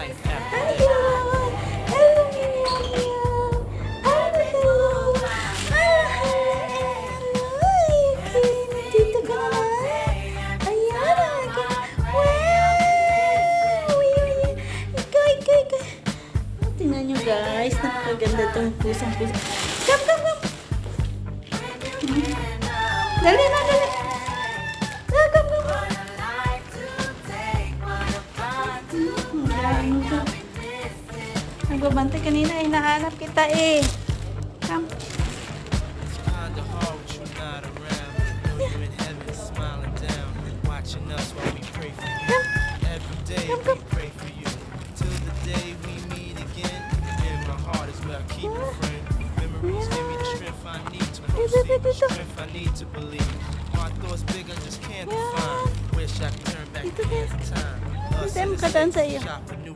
life after Hello! death. Hello, Miriam! Hello! Hello! Okay, nandito ka na na. Ayan, wow! Ikaw. Oh, tingnan nyo guys, napakaganda itong pusang-pusa. Come. Dali na. Nagbabantay kanina, hinahanap kita eh. Come. It's kinda hard with you not around. Know you're in heaven, smiling down, watching us while we pray for you. Every day we pray for you, till the day we meet again. In my heart is where I keep a friend. Memories give me the strength I need to proceed, the strength I need to believe. My thoughts big, I just can't define. Wish I could turn back the hands of time. Us in the Kadaan sa city, iyo. shop for new